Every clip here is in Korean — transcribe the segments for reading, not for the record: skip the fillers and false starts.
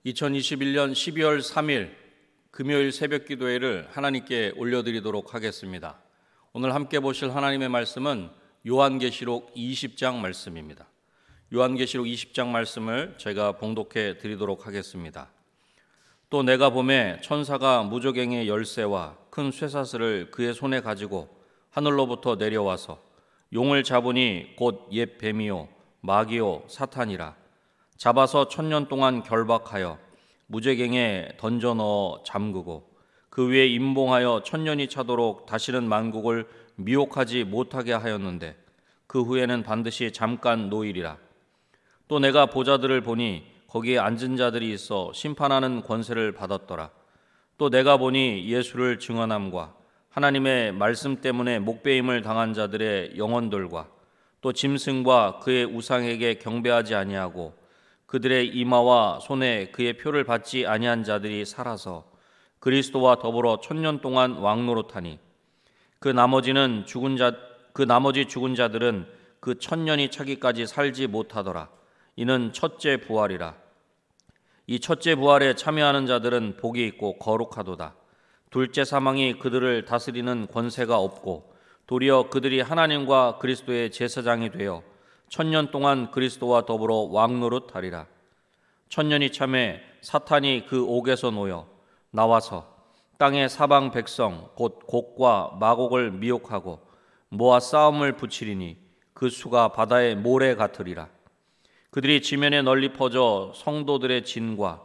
2021년 12월 3일 금요일 새벽 기도회를 하나님께 올려드리도록 하겠습니다. 오늘 함께 보실 하나님의 말씀은 요한계시록 20장 말씀입니다. 요한계시록 20장 말씀을 제가 봉독해 드리도록 하겠습니다. 또 내가 보매 천사가 무저갱의 열쇠와 큰 쇠사슬을 그의 손에 가지고 하늘로부터 내려와서 용을 잡으니 곧 옛 뱀이요 마귀요 사탄이라. 잡아서 1000년 동안 결박하여 무저갱에 던져 넣어 잠그고 그 위에 임봉하여 1000년이 차도록 다시는 만국을 미혹하지 못하게 하였는데 그 후에는 반드시 잠깐 노일이라. 또 내가 보좌들을 보니 거기에 앉은 자들이 있어 심판하는 권세를 받았더라. 또 내가 보니 예수를 증언함과 하나님의 말씀 때문에 목배임을 당한 자들의 영혼들과 또 짐승과 그의 우상에게 경배하지 아니하고 그들의 이마와 손에 그의 표를 받지 아니한 자들이 살아서 그리스도와 더불어 1000년 동안 왕노릇하니 그 나머지 죽은 자들은 그 1000년이 차기까지 살지 못하더라. 이는 첫째 부활이라. 이 첫째 부활에 참여하는 자들은 복이 있고 거룩하도다. 둘째 사망이 그들을 다스리는 권세가 없고 도리어 그들이 하나님과 그리스도의 제사장이 되어 1000년 동안 그리스도와 더불어 왕노릇하리라. 1000년이 참에 사탄이 그 옥에서 놓여 나와서 땅의 사방 백성 곧 곡과 마곡을 미혹하고 모아 싸움을 붙이리니 그 수가 바다의 모래 같으리라. 그들이 지면에 널리 퍼져 성도들의 진과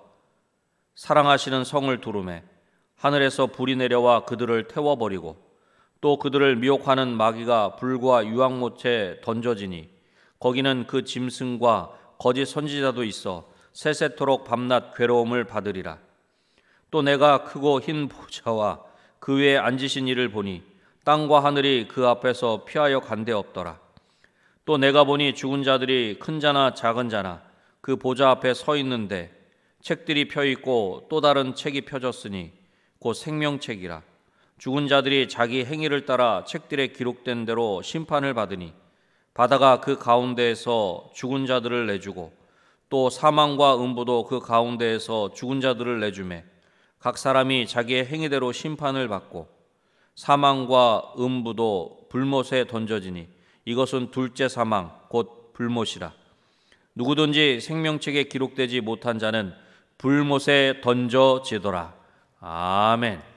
사랑하시는 성을 두르매 하늘에서 불이 내려와 그들을 태워버리고 또 그들을 미혹하는 마귀가 불과 유황못에 던져지니 거기는 그 짐승과 거짓 선지자도 있어 세세토록 밤낮 괴로움을 받으리라. 또 내가 크고 흰 보좌와 그 위에 앉으신 이를 보니 땅과 하늘이 그 앞에서 피하여 간데 없더라. 또 내가 보니 죽은 자들이 큰 자나 작은 자나 그 보좌 앞에 서 있는데 책들이 펴 있고 또 다른 책이 펴졌으니 곧 생명책이라. 죽은 자들이 자기 행위를 따라 책들에 기록된 대로 심판을 받으니 바다가 그 가운데에서 죽은 자들을 내주고 또 사망과 음부도 그 가운데에서 죽은 자들을 내주매 각 사람이 자기의 행위대로 심판을 받고 사망과 음부도 불못에 던져지니 이것은 둘째 사망 곧 불못이라. 누구든지 생명책에 기록되지 못한 자는 불못에 던져지더라. 아멘.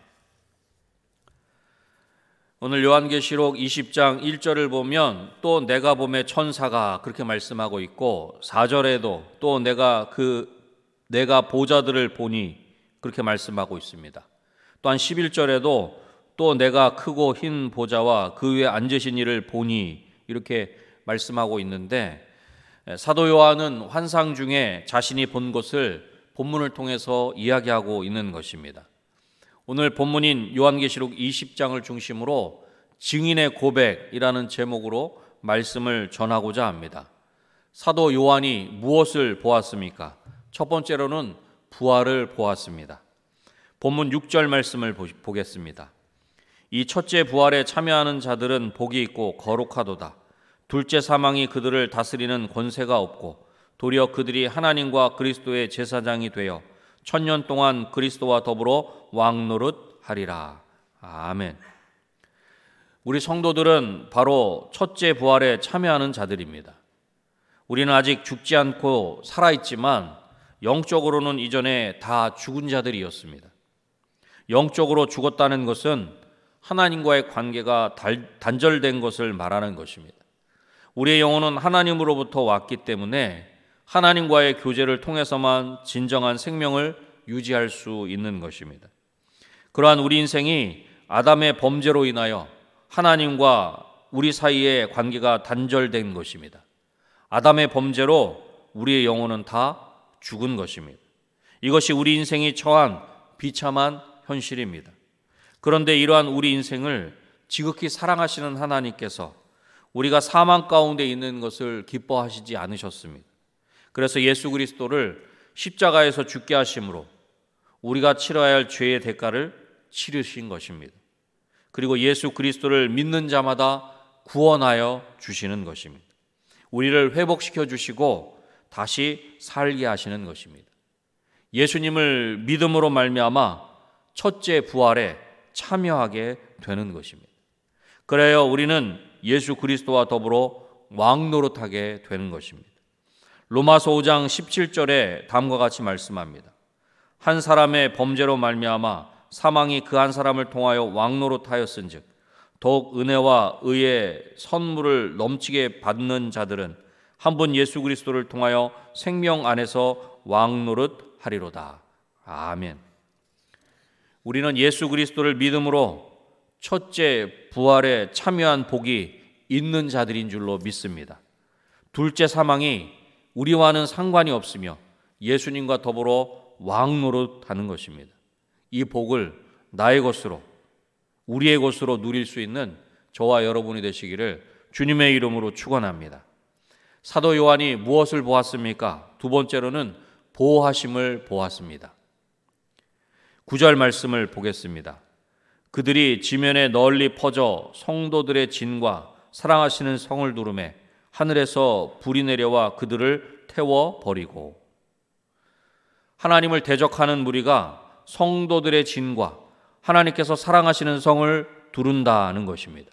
오늘 요한계시록 20장 1절을 보면 또 내가 보매 천사가 그렇게 말씀하고 있고 4절에도 또 내가 보좌들을 보니 그렇게 말씀하고 있습니다. 또한 11절에도 또 내가 크고 흰 보좌와 그 위에 앉으신 이를 보니 이렇게 말씀하고 있는데 사도 요한은 환상 중에 자신이 본 것을 본문을 통해서 이야기하고 있는 것입니다. 오늘 본문인 요한계시록 20장을 중심으로 증인의 고백이라는 제목으로 말씀을 전하고자 합니다. 사도 요한이 무엇을 보았습니까? 첫 번째로는 부활을 보았습니다. 본문 6절 말씀을 보겠습니다. 이 첫째 부활에 참여하는 자들은 복이 있고 거룩하도다. 둘째 사망이 그들을 다스리는 권세가 없고 도리어 그들이 하나님과 그리스도의 제사장이 되어 1000년 동안 그리스도와 더불어 왕노릇하리라. 아멘. 우리 성도들은 바로 첫째 부활에 참여하는 자들입니다. 우리는 아직 죽지 않고 살아있지만 영적으로는 이전에 다 죽은 자들이었습니다. 영적으로 죽었다는 것은 하나님과의 관계가 단절된 것을 말하는 것입니다. 우리의 영혼은 하나님으로부터 왔기 때문에 하나님과의 교제를 통해서만 진정한 생명을 유지할 수 있는 것입니다. 그러한 우리 인생이 아담의 범죄로 인하여 하나님과 우리 사이의 관계가 단절된 것입니다. 아담의 범죄로 우리의 영혼은 다 죽은 것입니다. 이것이 우리 인생이 처한 비참한 현실입니다. 그런데 이러한 우리 인생을 지극히 사랑하시는 하나님께서 우리가 사망 가운데 있는 것을 기뻐하시지 않으셨습니다. 그래서 예수 그리스도를 십자가에서 죽게 하심으로 우리가 치러야 할 죄의 대가를 치르신 것입니다. 그리고 예수 그리스도를 믿는 자마다 구원하여 주시는 것입니다. 우리를 회복시켜 주시고 다시 살게 하시는 것입니다. 예수님을 믿음으로 말미암아 첫째 부활에 참여하게 되는 것입니다. 그래야 우리는 예수 그리스도와 더불어 왕노릇하게 되는 것입니다. 로마서 5장 17절에 다음과 같이 말씀합니다. 한 사람의 범죄로 말미암아 사망이 그 한 사람을 통하여 왕노릇하였은즉 더욱 은혜와 의의 선물을 넘치게 받는 자들은 한 분 예수 그리스도를 통하여 생명 안에서 왕노릇하리로다. 아멘. 우리는 예수 그리스도를 믿음으로 첫째 부활에 참여한 복이 있는 자들인 줄로 믿습니다. 둘째 사망이 우리와는 상관이 없으며 예수님과 더불어 왕노릇하는 것입니다. 이 복을 나의 것으로, 우리의 것으로 누릴 수 있는 저와 여러분이 되시기를 주님의 이름으로 축원합니다. 사도 요한이 무엇을 보았습니까? 두 번째로는 보호하심을 보았습니다. 9절 말씀을 보겠습니다. 그들이 지면에 널리 퍼져 성도들의 진과 사랑하시는 성을 두르매 하늘에서 불이 내려와 그들을 태워버리고. 하나님을 대적하는 무리가 성도들의 진과 하나님께서 사랑하시는 성을 두른다는 것입니다.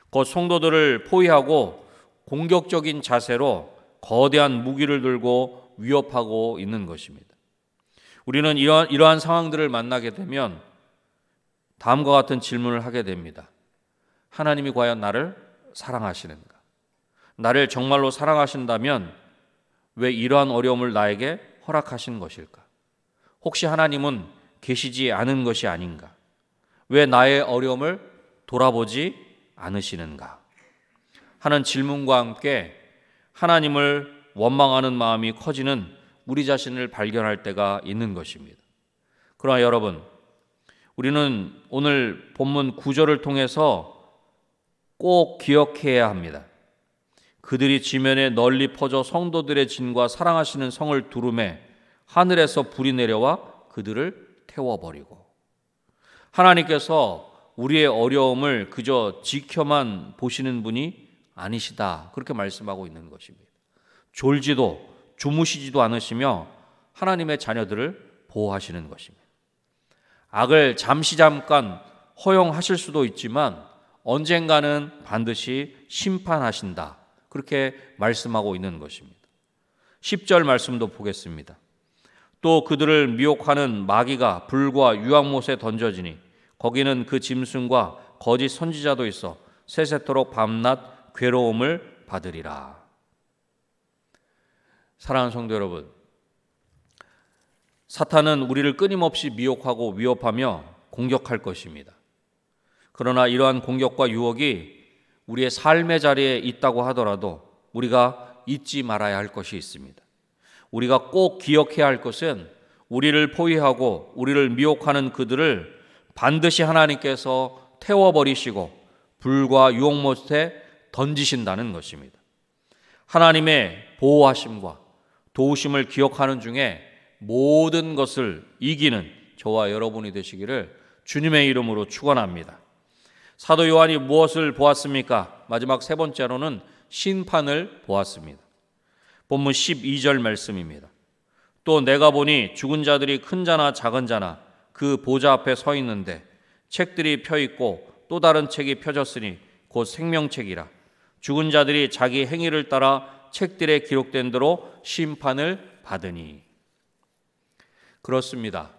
곧 성도들을 포위하고 공격적인 자세로 거대한 무기를 들고 위협하고 있는 것입니다. 우리는 이러한 상황들을 만나게 되면 다음과 같은 질문을 하게 됩니다. 하나님이 과연 나를 사랑하시는가? 나를 정말로 사랑하신다면 왜 이러한 어려움을 나에게 허락하신 것일까? 혹시 하나님은 계시지 않은 것이 아닌가? 왜 나의 어려움을 돌아보지 않으시는가? 하는 질문과 함께 하나님을 원망하는 마음이 커지는 우리 자신을 발견할 때가 있는 것입니다. 그러나 여러분, 우리는 오늘 본문 9절을 통해서 꼭 기억해야 합니다. 그들이 지면에 널리 퍼져 성도들의 진과 사랑하시는 성을 두르매 하늘에서 불이 내려와 그들을 태워버리고. 하나님께서 우리의 어려움을 그저 지켜만 보시는 분이 아니시다, 그렇게 말씀하고 있는 것입니다. 졸지도 주무시지도 않으시며 하나님의 자녀들을 보호하시는 것입니다. 악을 잠깐 허용하실 수도 있지만 언젠가는 반드시 심판하신다, 그렇게 말씀하고 있는 것입니다. 10절 말씀도 보겠습니다. 또 그들을 미혹하는 마귀가 불과 유황못에 던져지니 거기는 그 짐승과 거짓 선지자도 있어 세세토록 밤낮 괴로움을 받으리라. 사랑하는 성도 여러분, 사탄은 우리를 끊임없이 미혹하고 위협하며 공격할 것입니다. 그러나 이러한 공격과 유혹이 우리의 삶의 자리에 있다고 하더라도 우리가 잊지 말아야 할 것이 있습니다. 우리가 꼭 기억해야 할 것은 우리를 포위하고 우리를 미혹하는 그들을 반드시 하나님께서 태워버리시고 불과 유혹못에 던지신다는 것입니다. 하나님의 보호하심과 도우심을 기억하는 중에 모든 것을 이기는 저와 여러분이 되시기를 주님의 이름으로 축원합니다. 사도 요한이 무엇을 보았습니까? 마지막 세 번째로는 심판을 보았습니다. 본문 12절 말씀입니다. 또 내가 보니 죽은 자들이 큰 자나 작은 자나 그 보좌 앞에 서 있는데 책들이 펴 있고 또 다른 책이 펴졌으니 곧 생명책이라. 죽은 자들이 자기 행위를 따라 책들에 기록된 대로 심판을 받으니. 그렇습니다.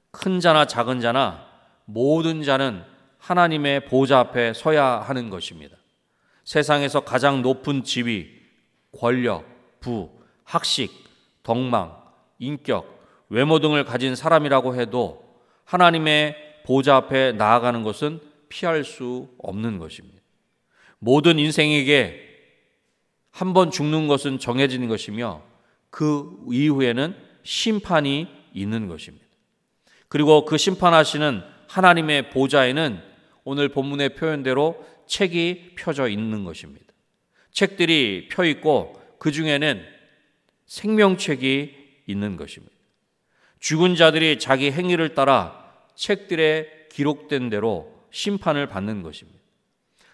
큰 자나 작은 자나 모든 자는 하나님의 보좌 앞에 서야 하는 것입니다. 세상에서 가장 높은 지위, 권력, 부, 학식, 덕망, 인격, 외모 등을 가진 사람이라고 해도 하나님의 보좌 앞에 나아가는 것은 피할 수 없는 것입니다. 모든 인생에게 한 번 죽는 것은 정해진 것이며 그 이후에는 심판이 있는 것입니다. 그리고 그 심판하시는 하나님의 보좌에는 오늘 본문의 표현대로 책이 펴져 있는 것입니다. 책들이 펴 있고 그 중에는 생명책이 있는 것입니다. 죽은 자들이 자기 행위를 따라 책들에 기록된 대로 심판을 받는 것입니다.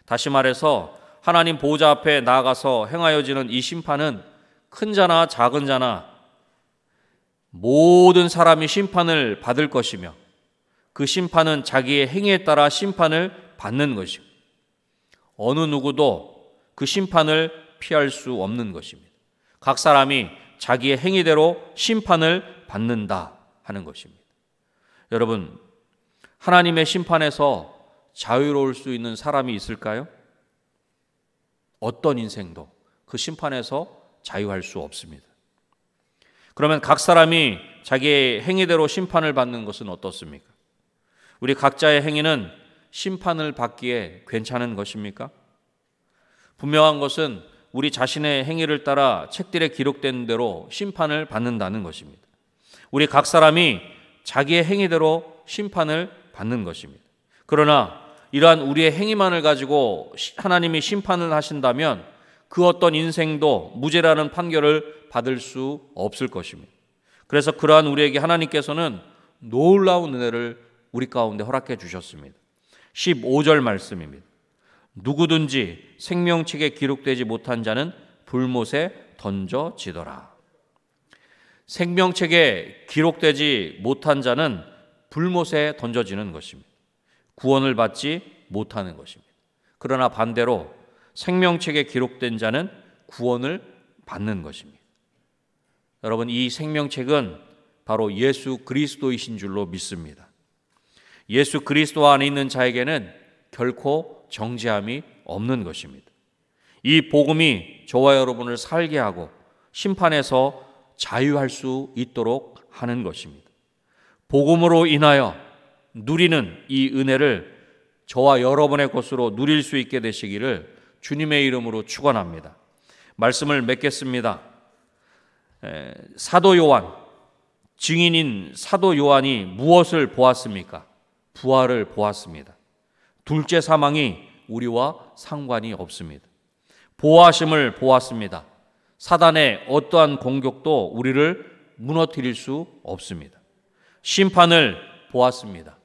다시 말해서 하나님 보좌 앞에 나아가서 행하여지는 이 심판은 큰 자나 작은 자나 모든 사람이 심판을 받을 것이며 그 심판은 자기의 행위에 따라 심판을 받는 것입니다. 어느 누구도 그 심판을 피할 수 없는 것입니다. 각 사람이 자기의 행위대로 심판을 받는다 하는 것입니다. 여러분, 하나님의 심판에서 자유로울 수 있는 사람이 있을까요? 어떤 인생도 그 심판에서 자유할 수 없습니다. 그러면 각 사람이 자기의 행위대로 심판을 받는 것은 어떻습니까? 우리 각자의 행위는 심판을 받기에 괜찮은 것입니까? 분명한 것은 우리 자신의 행위를 따라 책들에 기록된 대로 심판을 받는다는 것입니다. 우리 각 사람이 자기의 행위대로 심판을 받는 것입니다. 그러나 이러한 우리의 행위만을 가지고 하나님이 심판을 하신다면 그 어떤 인생도 무죄라는 판결을 받을 수 없을 것입니다. 그래서 그러한 우리에게 하나님께서는 놀라운 은혜를 우리 가운데 허락해 주셨습니다. 15절 말씀입니다. 누구든지 생명책에 기록되지 못한 자는 불못에 던져지더라. 생명책에 기록되지 못한 자는 불못에 던져지는 것입니다. 구원을 받지 못하는 것입니다. 그러나 반대로 생명책에 기록된 자는 구원을 받는 것입니다. 여러분, 이 생명책은 바로 예수 그리스도이신 줄로 믿습니다. 예수 그리스도 안에 있는 자에게는 결코 정죄함이 없는 것입니다. 이 복음이 저와 여러분을 살게 하고 심판에서 자유할 수 있도록 하는 것입니다. 복음으로 인하여 누리는 이 은혜를 저와 여러분의 것으로 누릴 수 있게 되시기를 주님의 이름으로 축원합니다. 말씀을 맺겠습니다. 사도 요한, 증인인 사도 요한이 무엇을 보았습니까? 부활을 보았습니다. 둘째 사망이 우리와 상관이 없습니다. 보호하심을 보았습니다. 사단의 어떠한 공격도 우리를 무너뜨릴 수 없습니다. 심판을 보았습니다.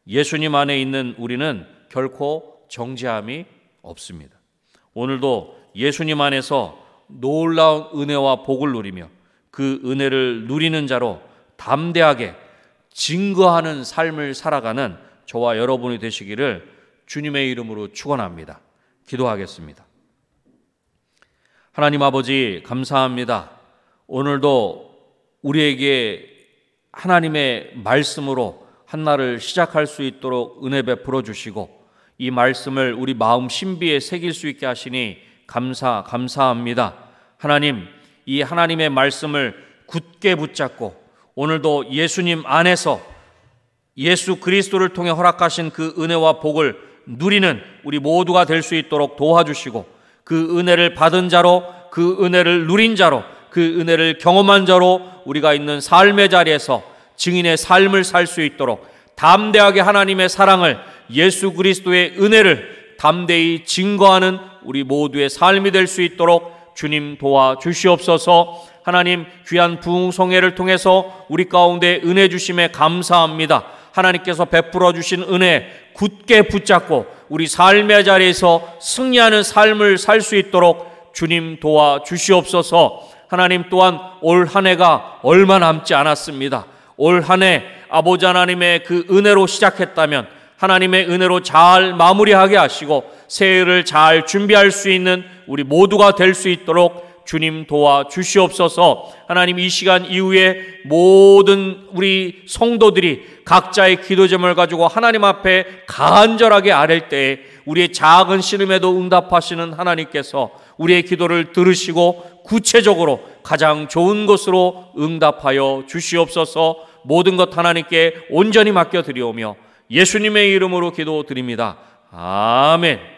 예수님 안에 있는 우리는 결코 정죄함이 없습니다. 오늘도 예수님 안에서 놀라운 은혜와 복을 누리며 그 은혜를 누리는 자로 담대하게 증거하는 삶을 살아가는 저와 여러분이 되시기를 주님의 이름으로 축원합니다. 기도하겠습니다. 하나님 아버지, 감사합니다. 오늘도 우리에게 하나님의 말씀으로 한날을 시작할 수 있도록 은혜 베풀어 주시고 이 말씀을 우리 마음 신비에 새길 수 있게 하시니 감사합니다. 하나님, 이 하나님의 말씀을 굳게 붙잡고 오늘도 예수님 안에서 예수 그리스도를 통해 허락하신 그 은혜와 복을 누리는 우리 모두가 될 수 있도록 도와주시고 그 은혜를 받은 자로, 그 은혜를 누린 자로, 그 은혜를 경험한 자로 우리가 있는 삶의 자리에서 증인의 삶을 살 수 있도록 담대하게 하나님의 사랑을, 예수 그리스도의 은혜를 담대히 증거하는 우리 모두의 삶이 될 수 있도록 주님 도와주시옵소서. 하나님, 귀한 부흥성회를 통해서 우리 가운데 은혜 주심에 감사합니다. 하나님께서 베풀어 주신 은혜 굳게 붙잡고 우리 삶의 자리에서 승리하는 삶을 살 수 있도록 주님 도와주시옵소서. 하나님, 또한 올 한 해가 얼마 남지 않았습니다. 올 한 해 아버지 하나님의 그 은혜로 시작했다면 하나님의 은혜로 잘 마무리하게 하시고 새해를 잘 준비할 수 있는 우리 모두가 될 수 있도록 주님 도와주시옵소서. 하나님, 이 시간 이후에 모든 우리 성도들이 각자의 기도 제목을 가지고 하나님 앞에 간절하게 아랠 때에 우리의 작은 신음에도 응답하시는 하나님께서 우리의 기도를 들으시고 구체적으로 가장 좋은 것으로 응답하여 주시옵소서. 모든 것 하나님께 온전히 맡겨드리오며 예수님의 이름으로 기도드립니다. 아멘.